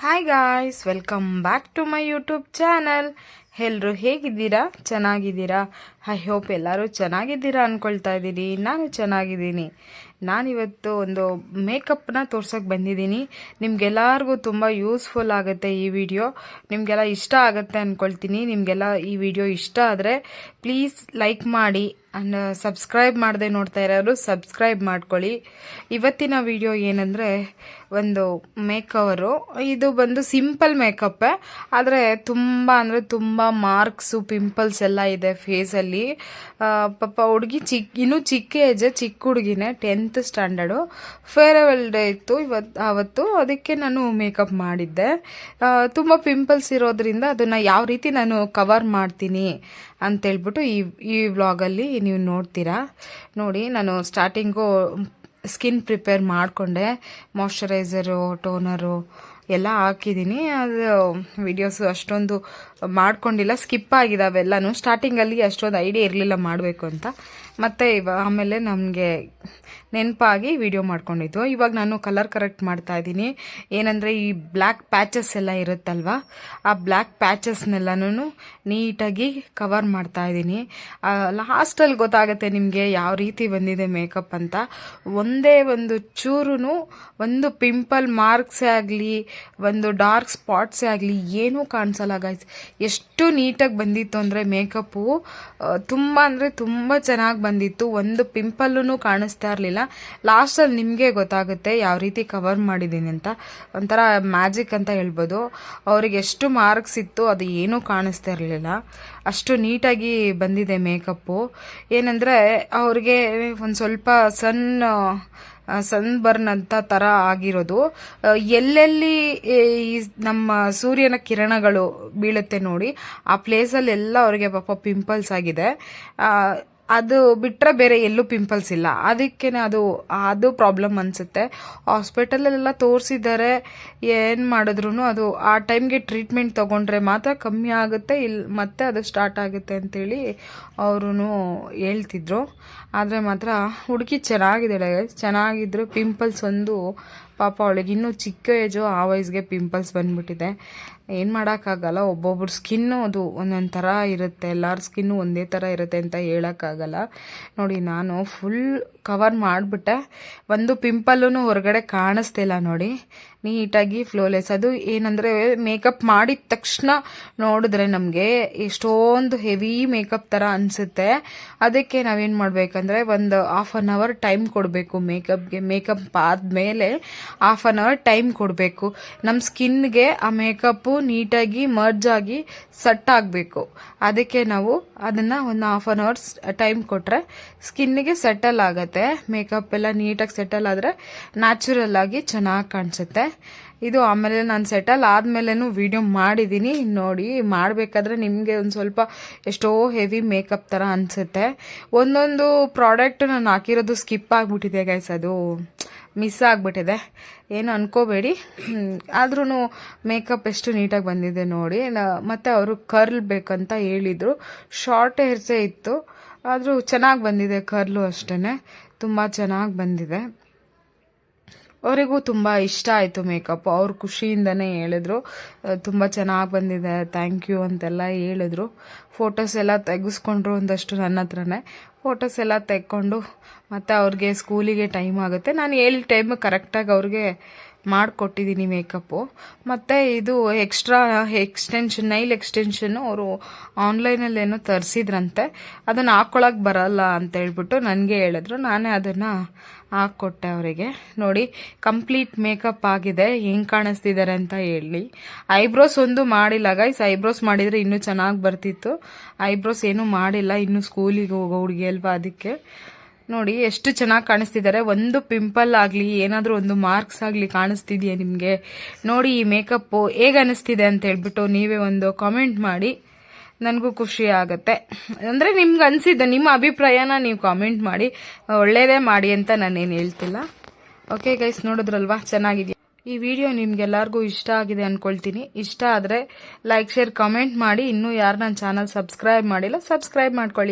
Hi guys, welcome back to my YouTube channel. ಎಲ್ಲರೂ ಹೇಗಿದ್ದೀರಾ? ಚೆನ್ನಾಗಿದ್ದೀರಾ? ಐ ಹೋಪ್ ಎಲ್ಲರೂ ಚೆನ್ನಾಗಿದ್ದೀರಾ ಅಂದ್ಕೊಳ್ತಾ ಇದ್ದೀನಿ. ನಾನು ಚೆನ್ನಾಗಿದ್ದೀನಿ. ನಾನಿವತ್ತು ಒಂದು ಮೇಕಪ್ನ ತೋರ್ಸೋಕೆ ಬಂದಿದ್ದೀನಿ. ನಿಮಗೆಲ್ಲರಿಗೂ ತುಂಬ ಯೂಸ್ಫುಲ್ ಆಗುತ್ತೆ ಈ ವಿಡಿಯೋ. ನಿಮಗೆಲ್ಲ ಇಷ್ಟ ಆಗುತ್ತೆ ಅಂದ್ಕೊಳ್ತೀನಿ. ನಿಮಗೆಲ್ಲ ಈ ವಿಡಿಯೋ ಇಷ್ಟ ಆದರೆ ಪ್ಲೀಸ್ ಲೈಕ್ ಮಾಡಿ ಆ್ಯಂಡ್ ಸಬ್ಸ್ಕ್ರೈಬ್ ಮಾಡದೆ ನೋಡ್ತಾ ಇರೋರು ಸಬ್ಸ್ಕ್ರೈಬ್ ಮಾಡ್ಕೊಳ್ಳಿ. ಇವತ್ತಿನ ವಿಡಿಯೋ ಏನಂದರೆ ಒಂದು ಮೇಕವರು. ಇದು ಬಂದು ಸಿಂಪಲ್ ಮೇಕಪ್ಪೇ, ಆದರೆ ತುಂಬ ಅಂದರೆ ತುಂಬ ಮಾರ್ಕ್ಸು ಪಿಂಪಲ್ಸ್ ಎಲ್ಲ ಇದೆ ಫೇಸಲ್ಲಿ. ಪಾಪ ಹುಡುಗಿ ಇನ್ನೂ ಚಿಕ್ಕ ಏಜ್, ಚಿಕ್ಕ ಹುಡುಗಿನೇ, 10th ಸ್ಟ್ಯಾಂಡರ್ಡು. ಫೇರ್ವೆಲ್ ಡೇ ಇತ್ತು ಅವತ್ತು, ಅದಕ್ಕೆ ನಾನು ಮೇಕಪ್ ಮಾಡಿದ್ದೆ. ತುಂಬ ಪಿಂಪಲ್ಸ್ ಇರೋದ್ರಿಂದ ಅದನ್ನು ಯಾವ ರೀತಿ ನಾನು ಕವರ್ ಮಾಡ್ತೀನಿ ಅಂತೇಳ್ಬಿಟ್ಟು ಈ ವ್ಲಾಗಲ್ಲಿ ನೀವು ನೋಡ್ತೀರಾ. ನೋಡಿ, ನಾನು ಸ್ಟಾರ್ಟಿಂಗು ಸ್ಕಿನ್ ಪ್ರಿಪೇರ್ ಮಾಡಿಕೊಂಡೆ. ಮಾಯ್ಶ್ಚರೈಸರು, ಟೋನರು ಎಲ್ಲ ಹಾಕಿದ್ದೀನಿ. ಅದು ವಿಡಿಯೋಸು ಅಷ್ಟೊಂದು ಮಾಡ್ಕೊಂಡಿಲ್ಲ, ಸ್ಕಿಪ್ ಆಗಿದ್ದಾವೆ ಎಲ್ಲನೂ. ಸ್ಟಾರ್ಟಿಂಗಲ್ಲಿ ಅಷ್ಟೊಂದು ಐಡಿಯಾ ಇರಲಿಲ್ಲ ಮಾಡಬೇಕು ಅಂತ. ಮತ್ತು ಆಮೇಲೆ ನಮಗೆ ನೆನಪಾಗಿ ವಿಡಿಯೋ ಮಾಡ್ಕೊಂಡಿದ್ದು. ಇವಾಗ ನಾನು ಕಲರ್ ಕರೆಕ್ಟ್ ಮಾಡ್ತಾ ಇದ್ದೀನಿ. ಏನಂದರೆ ಈ ಬ್ಲ್ಯಾಕ್ ಪ್ಯಾಚಸ್ ಎಲ್ಲ ಇರುತ್ತಲ್ವ, ಆ ಬ್ಲ್ಯಾಕ್ ಪ್ಯಾಚಸ್ನೆಲ್ಲನೂ ನೀಟಾಗಿ ಕವರ್ ಮಾಡ್ತಾ ಇದ್ದೀನಿ. ಲಾಸ್ಟಲ್ಲಿ ಗೊತ್ತಾಗುತ್ತೆ ನಿಮಗೆ ಯಾವ ರೀತಿ ಬಂದಿದೆ ಮೇಕಪ್ ಅಂತ. ಒಂದೇ ಒಂದು ಚೂರು ಒಂದು ಪಿಂಪಲ್ ಮಾರ್ಕ್ಸೇ ಆಗಲಿ, ಒಂದು ಡಾರ್ಕ್ ಸ್ಪಾಟ್ಸೇ ಆಗಲಿ ಏನೂ ಕಾಣಿಸಲ್ಲ ಗೈಸ್. ಎಷ್ಟು ನೀಟಾಗಿ ಬಂದಿತ್ತು ಅಂದರೆ ಮೇಕಪ್ಪು ತುಂಬ ಅಂದರೆ ತುಂಬ ಚೆನ್ನಾಗಿ ಬಂದಿತ್ತು. ಒಂದು ಪಿಂಪಲ್ಲೂ ಕಾಣಿಸ್ತಾ ಇರಲಿಲ್ಲ. ಲಾಸ್ಟಲ್ಲಿ ನಿಮಗೆ ಗೊತ್ತಾಗುತ್ತೆ ಯಾವ ರೀತಿ ಕವರ್ ಮಾಡಿದ್ದೀನಿ ಅಂತ. ಒಂಥರ ಮ್ಯಾಜಿಕ್ ಅಂತ ಹೇಳ್ಬೋದು. ಅವ್ರಿಗೆ ಎಷ್ಟು ಮಾರ್ಕ್ಸ್ ಇತ್ತು ಅದು ಏನೂ ಕಾಣಿಸ್ತಾ ಇರಲಿಲ್ಲ. ಅಷ್ಟು ನೀಟಾಗಿ ಬಂದಿದೆ ಮೇಕಪ್ಪು. ಏನಂದರೆ ಅವ್ರಿಗೆ ಒಂದು ಸ್ವಲ್ಪ ಸನ್ ಬರ್ನ್ ಅಂತ ಥರ ಆಗಿರೋದು. ಎಲ್ಲೆಲ್ಲಿ ನಮ್ಮ ಸೂರ್ಯನ ಕಿರಣಗಳು ಬೀಳುತ್ತೆ ನೋಡಿ, ಆ ಪ್ಲೇಸಲ್ಲೆಲ್ಲ ಅವ್ರಿಗೆ ಪಾಪ ಪಿಂಪಲ್ಸ್ ಆಗಿದೆ. ಅದು ಬಿಟ್ಟರೆ ಬೇರೆ ಎಲ್ಲೂ ಪಿಂಪಲ್ಸ್ ಇಲ್ಲ. ಅದಕ್ಕೆ ಅದು ಪ್ರಾಬ್ಲಮ್ ಅನಿಸುತ್ತೆ. ಹಾಸ್ಪಿಟಲಲ್ಲೆಲ್ಲ ತೋರಿಸಿದ್ದಾರೆ, ಏನು ಮಾಡಿದ್ರು ಅದು ಆ ಟೈಮ್ಗೆ ಟ್ರೀಟ್ಮೆಂಟ್ ತೊಗೊಂಡ್ರೆ ಮಾತ್ರ ಕಮ್ಮಿ ಆಗುತ್ತೆ, ಮತ್ತೆ ಅದು ಸ್ಟಾರ್ಟ್ ಆಗುತ್ತೆ ಅಂತೇಳಿ ಅವರು ಹೇಳ್ತಿದ್ರು. ಆದರೆ ಮಾತ್ರ ಹುಡುಗಿ ಚೆನ್ನಾಗಿದ್ದಾಳೆ, ಚೆನ್ನಾಗಿದ್ರು. ಪಿಂಪಲ್ಸ್ ಒಂದು ಪಾಪ ಅವಳಿಗೆ ಇನ್ನೂ ಚಿಕ್ಕ ಏಜು, ಆ ವಯಸ್ಸಿಗೆ ಪಿಂಪಲ್ಸ್ ಬಂದ್ಬಿಟ್ಟಿದೆ. ಏನು ಮಾಡೋಕ್ಕಾಗಲ್ಲ, ಒಬ್ಬೊಬ್ರು ಸ್ಕಿನ್ನು ಅದು ಒಂದೊಂದು ಥರ ಇರುತ್ತೆ, ಎಲ್ಲರ ಸ್ಕಿನ್ನು ಒಂದೇ ಥರ ಇರುತ್ತೆ ಅಂತ ಹೇಳೋಕ್ಕಾಗಲ್ಲ. ನೋಡಿ, ನಾನು ಫುಲ್ ಕವರ್ ಮಾಡಿಬಿಟ್ಟೆ. ಒಂದು ಪಿಂಪಲ್ಲೂ ಹೊರಗಡೆ ಕಾಣಿಸ್ತಿಲ್ಲ ನೋಡಿ, ನೀಟಾಗಿ ಫ್ಲೋಲೆಸ್. ಅದು ಏನಂದರೆ ಮೇಕಪ್ ಮಾಡಿದ ತಕ್ಷಣ ನೋಡಿದ್ರೆ ನಮಗೆ ಎಷ್ಟೊಂದು ಹೆವಿ ಮೇಕಪ್ ಥರ ಅನಿಸುತ್ತೆ. ಅದಕ್ಕೆ ನಾವೇನು ಮಾಡಬೇಕಂದ್ರೆ ಒಂದು ಹಾಫ್ ಆನ್ ಅವರ್ ಟೈಮ್ ಕೊಡಬೇಕು ಮೇಕಪ್ಗೆ. ಮೇಕಪ್ ಆದಮೇಲೆ ಹಾಫ್ ಆನ್ ಅವರ್ ಟೈಮ್ ಕೊಡಬೇಕು. ನಮ್ಮ ಸ್ಕಿನ್ಗೆ ಆ ಮೇಕಪ್ಪು ನೀಟಾಗಿ ಮರ್ಜ್ ಆಗಿ ಸೆಟ್ ಆಗಬೇಕು. ಅದಕ್ಕೆ ನಾವು ಅದನ್ನು ಒಂದು ಹಾಫ್ ಆನ್ ಅವರ್ಸ್ ಟೈಮ್ ಕೊಟ್ಟರೆ ಸ್ಕಿನ್ನಿಗೆ ಸೆಟಲ್ ಆಗುತ್ತೆ. ಮೇಕಪ್ ಎಲ್ಲ ನೀಟಾಗಿ ಸೆಟಲ್ ಆದರೆ ನ್ಯಾಚುರಲ್ ಆಗಿ ಚೆನ್ನಾಗಿ ಕಾಣಿಸುತ್ತೆ. ಇದು ಆಮೇಲೆ ನಾನು ಸೆಟಲ್ ಆದಮೇಲೆನೂ ವಿಡಿಯೋ ಮಾಡಿದ್ದೀನಿ ನೋಡಿ. ಮಾಡಬೇಕಾದ್ರೆ ನಿಮಗೆ ಒಂದು ಸ್ವಲ್ಪ ಎಷ್ಟೋ ಹೆವಿ ಮೇಕಪ್ ಥರ ಅನಿಸುತ್ತೆ. ಒಂದೊಂದು ಪ್ರಾಡಕ್ಟ್ ನಾನು ಹಾಕಿರೋದು ಸ್ಕಿಪ್ ಆಗಿಬಿಟ್ಟಿದೆ ಗೈಸ್, ಅದು ಮಿಸ್ ಆಗಿಬಿಟ್ಟಿದೆ, ಏನು ಅನ್ಕೋಬೇಡಿ. ಆದ್ರೂ ಮೇಕಪ್ ಎಷ್ಟು ನೀಟಾಗಿ ಬಂದಿದೆ ನೋಡಿ. ಮತ್ತು ಅವರು ಕರ್ಲ್ ಬೇಕಂತ ಹೇಳಿದರು. ಶಾರ್ಟ್ ಹೇರ್ಸೇ ಇತ್ತು, ಆದರೂ ಚೆನ್ನಾಗಿ ಬಂದಿದೆ. ಕರ್ಲು ಅಷ್ಟೇ ತುಂಬ ಚೆನ್ನಾಗಿ ಬಂದಿದೆ. ಅವರಿಗೂ ತುಂಬ ಇಷ್ಟ ಆಯಿತು ಮೇಕಪ್. ಅವ್ರು ಖುಷಿಯಿಂದನೇ ಹೇಳಿದ್ರು, ತುಂಬ ಚೆನ್ನಾಗಿ ಬಂದಿದೆ, ಥ್ಯಾಂಕ್ ಯು ಅಂತೆಲ್ಲ ಹೇಳಿದ್ರು. ಫೋಟೋಸ್ ಎಲ್ಲ ತೆಗೆಸ್ಕೊಂಡ್ರು ಒಂದಷ್ಟು ನನ್ನ ಹತ್ರನೇ. ಫೋಟೋಸ್ ಎಲ್ಲ ತೆಕ್ಕೊಂಡು ಮತ್ತು ಅವ್ರಿಗೆ ಸ್ಕೂಲಿಗೆ ಟೈಮ್ ಆಗುತ್ತೆ. ನಾನು ಹೇಳಿದ ಟೈಮ್ ಕರೆಕ್ಟಾಗಿ ಅವ್ರಿಗೆ ಮಾಡಿಕೊಟ್ಟಿದ್ದೀನಿ ಮೇಕಪ್ಪು. ಮತ್ತು ಇದು ಎಕ್ಸ್ಟ್ರಾ ನೈಲ್ ಎಕ್ಸ್ಟೆನ್ಷನ್ನು ಅವರು ಆನ್ಲೈನಲ್ಲೇನೋ ತರಿಸಿದ್ರಂತೆ. ಅದನ್ನು ಹಾಕ್ಕೊಳಕ್ಕೆ ಬರಲ್ಲ ಅಂತ ಹೇಳ್ಬಿಟ್ಟು ನನಗೆ ಹೇಳಿದ್ರು. ನಾನೇ ಅದನ್ನು ಹಾಕ್ಕೊಟ್ಟೆ ಅವರಿಗೆ. ನೋಡಿ, ಕಂಪ್ಲೀಟ್ ಮೇಕಪ್ ಆಗಿದೆ. ಹೆಂಗೆ ಕಾಣಿಸ್ತಿದ್ದಾರೆ ಅಂತ ಹೇಳಿ. ಐಬ್ರೋಸ್ ಒಂದು ಮಾಡಿಲ್ಲ ಗೈಸ್. ಐಬ್ರೋಸ್ ಮಾಡಿದರೆ ಇನ್ನೂ ಚೆನ್ನಾಗಿ ಬರ್ತಿತ್ತು. ಐಬ್ರೋಸ್ ಏನೂ ಮಾಡಿಲ್ಲ, ಇನ್ನೂ ಸ್ಕೂಲಿಗೆ ಹೋಗೋ ಹುಡುಗಿ ಅಲ್ವಾ, ಅದಕ್ಕೆ. ನೋಡಿ ಎಷ್ಟು ಚೆನ್ನಾಗಿ ಕಾಣಿಸ್ತಿದ್ದಾರೆ. ಒಂದು ಪಿಂಪಲ್ ಆಗಲಿ ಏನಾದರೂ ಒಂದು ಮಾರ್ಕ್ಸ್ ಆಗಲಿ ಕಾಣಿಸ್ತಿದೆಯಾ ನಿಮಗೆ? ನೋಡಿ ಈ ಮೇಕಪ್ಪು ಹೇಗೆ ಅನ್ನಿಸ್ತಿದೆ ಅಂತ ಹೇಳ್ಬಿಟ್ಟು ನೀವೇ ಒಂದು ಕಾಮೆಂಟ್ ಮಾಡಿ, ನನಗೂ ಖುಷಿ ಆಗುತ್ತೆ. ಅಂದರೆ ನಿಮ್ಗೆ ಅನಿಸಿದ್ದು ನಿಮ್ಮ ಅಭಿಪ್ರಾಯನ ನೀವು ಕಾಮೆಂಟ್ ಮಾಡಿ, ಒಳ್ಳೆಯದೇ ಮಾಡಿ ಅಂತ ನಾನೇನು ಹೇಳ್ತಿಲ್ಲ. ಓಕೆ ಗೈಸ್, ನೋಡಿದ್ರಲ್ವಾ ಚೆನ್ನಾಗಿದೆಯಾ ಈ ವಿಡಿಯೋ? ನಿಮ್ಗೆಲ್ಲರಿಗೂ ಇಷ್ಟ ಆಗಿದೆ ಅಂದ್ಕೊಳ್ತೀನಿ. ಇಷ್ಟ ಆದರೆ ಲೈಕ್, ಶೇರ್, ಕಾಮೆಂಟ್ ಮಾಡಿ. ಇನ್ನೂ ಯಾರು ನನ್ನ ಚಾನಲ್ ಸಬ್ಸ್ಕ್ರೈಬ್ ಮಾಡಿಲ್ಲ ಸಬ್ಸ್ಕ್ರೈಬ್ ಮಾಡ್ಕೊಳ್ಳಿ.